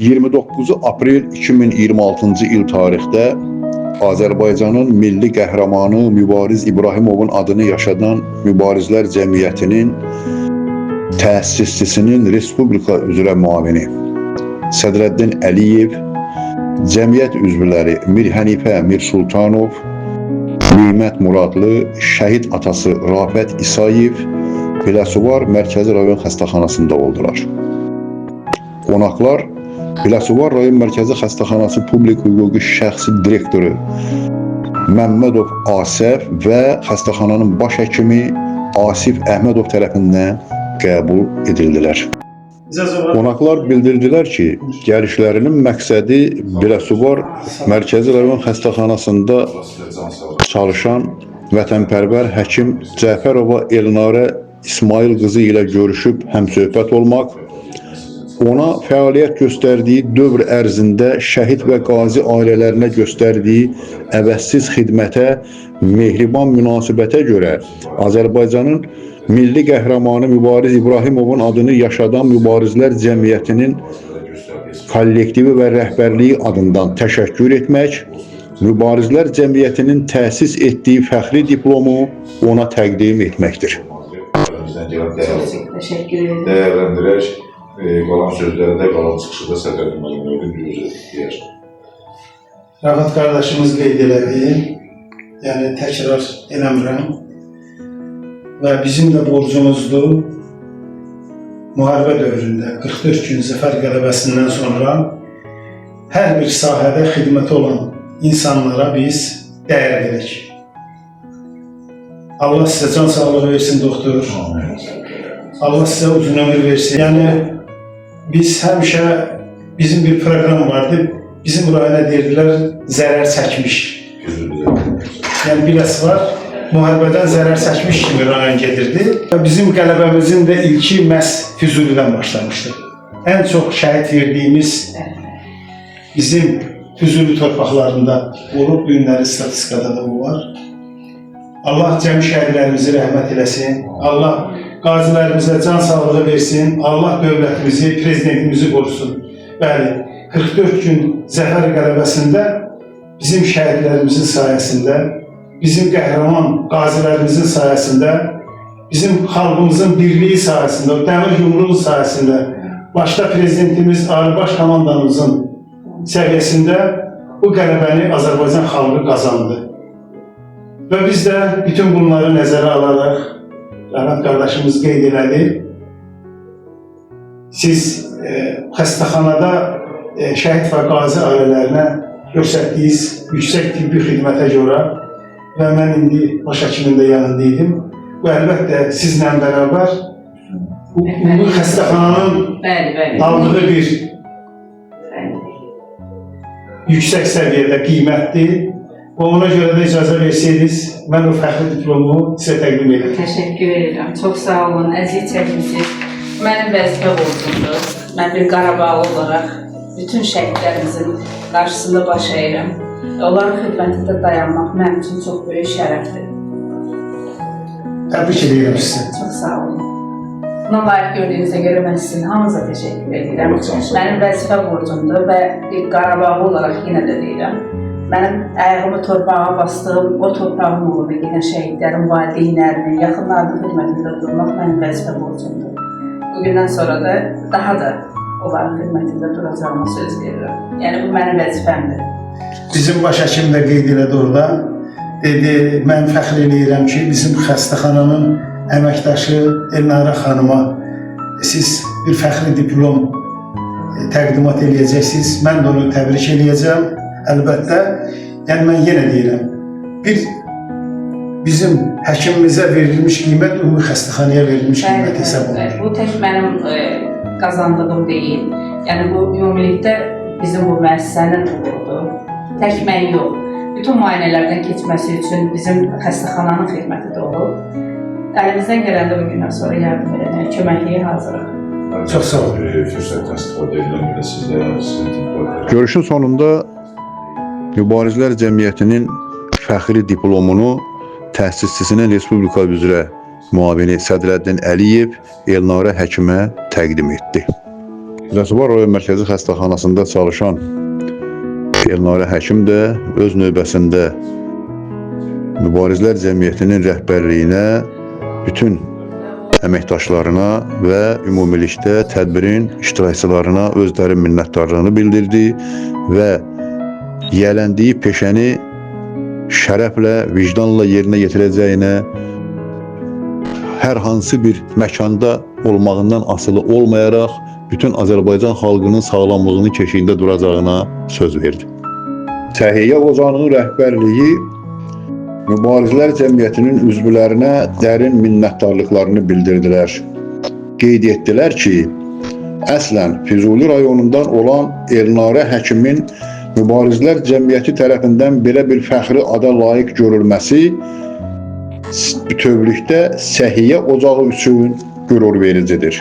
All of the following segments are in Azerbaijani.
29 aprel 2026-cı il tarixdə Azərbaycanın milli qəhrəmanı Mübariz İbrahimovun adını yaşadan Mübarizlər Cəmiyyətinin təsisçisinin Respublika üzrə müavini Sədrəddin Əliyev, cəmiyyət üzvləri Mir Hənifə Mir Sultanov, Nimət Muradlı, şəhid atası Rafət İsayev Biləsuvar Mərkəzi Rayon Xəstəxanasında oldular. Qonaqlar Biləsuvar Rayon Mərkəzi Xəstəxanası Publik Hüquqi Şəxsi Direktoru Məmmədov Asəf və xəstəxananın baş həkimi Asif Əhmədov tərəfindən qəbul edildilər. Qonaqlar bildirdilər ki, gəlişlərinin məqsədi Biləsuvar Mərkəzi Rayon Xəstəxanasında çalışan vətənpərvər həkim Cəfərova Elnarə İsmail qızı ilə görüşüb həmsöhbət olmaq, ona fəaliyyət göstərdiyi dövr ərzində şəhid və qazi ailələrinə göstərdiyi əvəzsiz xidmətə, mehriban münasibətə görə Azərbaycanın milli qəhrəmanı Mübariz İbrahimovun adını yaşadan Mübarizlər Cəmiyyətinin kollektivi və rəhbərliyi adından təşəkkür etmək, Mübarizlər Cəmiyyətinin təsis etdiyi fəxri diplomu ona təqdim etməkdir. Dəyərləndirək, qalan sözlərində, qalan çıxışında Sədrəddin müəllimə deyər. Rəfət qardaşımız qeyd elədi, yəni təkrar eləmirəm və bizim də borcumuzdur. Müharibə dövründə 44 gün zəfər qələbəsindən sonra hər bir sahədə xidməti olan insanlara biz dəyər verək. Allah sizə can sağlığı versin, doktor. Allah sizə uzun ömür versin. Yəni, biz həmişə, bizim bir proqram vardı, bizim rayona deyirdilər, zərər çəkmiş. Yəni, Biləsuvar müharibədən zərər çəkmiş kimi rayon gedirdi. Bizim qələbəmizin də ilki məhz Füzulidən başlamışdı. Ən çox şəhid verdiyimiz bizim Füzuli torpaqlarında olub, bu günləri statistikada da bu var. Allah cəmi şəhidlərimizi rəhmət eləsin. Allah qazilərimizə can sağlığı versin. Allah dövlətimizi, prezidentimizi qorusun. Bəli, 44 gün zəfər qələbəsində bizim şəhidlərimizin sayəsində, bizim qəhrəman qazilərimizin sayəsində, bizim xalqımızın birliyi sayəsində, dəmir yumruğu sayəsində, başda prezidentimiz, Ali Baş komandamızın səviyyəsində bu qələbəni Azərbaycan xalqı qazandı. Və biz də bütün bunları nəzərə alaraq, Rəfət qardaşımız qeyd elədi, siz xəstəxanada şəhid və qazi ailələrinə göstərdiyiniz yüksək tibbi xidmətə görə və mən indi baş həkimin də yanındaydım. Bu əlbəttə sizlə bərabər bu xəstəxananın aldığı bir yüksək səviyyədə qiymətdir. Və ona görə də icazə versəydiniz, mən o fəxri diplomu sizə təqdim edirəm. Təşəkkür edirəm. Çox sağ olun, əziz çəkmişsiniz. Mənim vəzifə borcumdur. Mən bir Qarabağlı olaraq bütün şəhidlərimizin qarşısında baş əyirəm. Onların xidmətində dayanmaq mənim üçün çox böyük şərəfdir. Təbrik edirəm sizə. Çox sağ olun. Buna layiq gördüyünüzə görə mən sizin hamınıza təşəkkür edirəm. Mənim vəzifə borcumdur və bir Qarabağlı olaraq yenə də deyirəm. Mənim ayağımı torpağa bastığım, o torpağın uğruna gedən şəhidlərin, valideynlərinin, yaxınlarının xidmətində durmaq mənim vəzifə borcumdur. Bugündən sonra da daha da onların xidmətində duracağıma söz verirəm. Yəni, bu mənim vəzifəmdir. Bizim baş həkim də qeyd elədi orada. Dedi, mən fəxr eləyirəm ki, bizim xəstəxananın əməkdaşı Elnarə xanıma siz bir fəxri diplom təqdimat eləyəcəksiniz. Mən də onu təbrik eləyəcəm. Əlbəttə, yəni mən yenə deyirəm, bizim həkimimizə verilmiş qiymət ümumi xəstəxanaya verilmiş qiymət hesab olunur. Bu tək mənim qazandığım deyil. Yəni bu ümumilikdə bizim bu müəssisənin uğurudur. Tək mən yox. Bütün müayinələrdən keçməsi üçün bizim xəstəxananın xidməti də olub. Əlimizdən gələndə bu gündən sonra yardım edək, köməkliyə hazırıq. Çox sağ olun. Fürsətdən istifadə edilən belə sizdə. Görüşün sonunda Mübarizlər Cəmiyyətinin fəxri diplomunu təsisçisinin Respublika üzrə müavini Sədrəddin Əliyev Elnarə həkimə təqdim etdi. Biləsuvar rayon mərkəzi xəstəxanasında çalışan Elnarə həkim də öz növbəsində Mübarizlər Cəmiyyətinin rəhbərliyinə, bütün əməkdaşlarına və ümumilikdə tədbirin iştirakçılarına özləri minnətdarlığını bildirdi və yiyələndiyi peşəni şərəflə, vicdanla yerinə yetirəcəyinə, hər hansı bir məkanda olmağından asılı olmayaraq bütün Azərbaycan xalqının sağlamlığını keşiyində duracağına söz verdi. Səhiyyə Ocağının rəhbərliyi Mübarizlər Cəmiyyətinin üzvlərinə dərin minnətdarlıqlarını bildirdilər. Qeyd etdilər ki, əslən Füzuli rayonundan olan Elnarə həkimin Mübarizlər Cəmiyyəti tərəfindən belə bir fəxri ada layiq görülməsi bütövlükdə Səhiyyə Ocağı üçün qürur vericidir.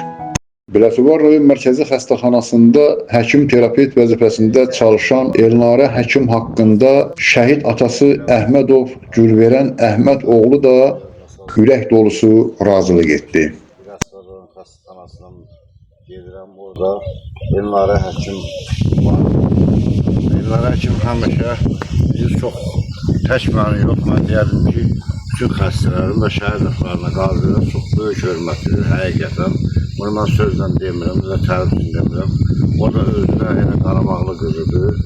Biləsuvar rayon mərkəzi xəstəxanasında həkim terapevt vəzifəsində çalışan Elnarə həkim haqqında şəhid atası Əhmədov Gürverən Əhməd oğlu da ürək dolusu razılıq etdi. Biləsuvar rayon xəstəxanasından gedirəm, orada Elnarə həkim var. Elnarə həkim həmişə bizi çox tək məni yox, mən deyərdim ki, bütün xəstələrin və şəhid ətlarına qazilərin çox böyük hörmətidir, həqiqətən. Bunu mən sözlə demirəm, və tərifini demirəm. O da özünə elə qaramaqlı qızıdır.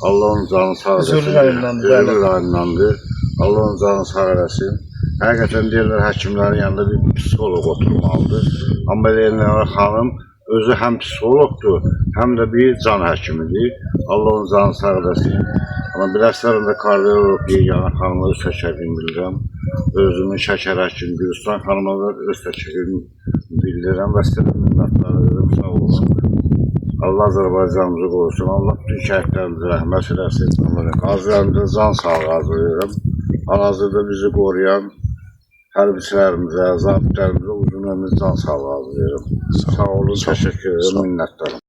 Allah onun canını sağ eləsin. Zürrü rayonundandır. Allah onun canını sağ eləsin. Həqiqətən deyirlər, həkimlərin yanında bir psixoloq oturmalıdır. Amma belə Elnarə xanım özü həm psixoloqdur, həm də bir can həkimidir. Allah onun canını sağ eləsin. Amma biləslərində kardiolog Yeganə xanıma öz təşəkkürümü bildirəm. Özümün şəkər həkimi Gülüstan xanıma da öz təşəkkürümü bildirəm və sizə minnətlər edirəm, sağ olun. Allah Azərbaycanımızı qorusun, Allah bütün şəhidlərimizə rəhmət eləsin. Qazilərimizə can sağlığı arzulayıram. Hal-hazırda bizi qoruyan hərbiçilərimizə, zabitlərimizə uzun ömür can sağlığı arzulayıram. Sağ olun, təşəkkür edirəm, minnətdarım.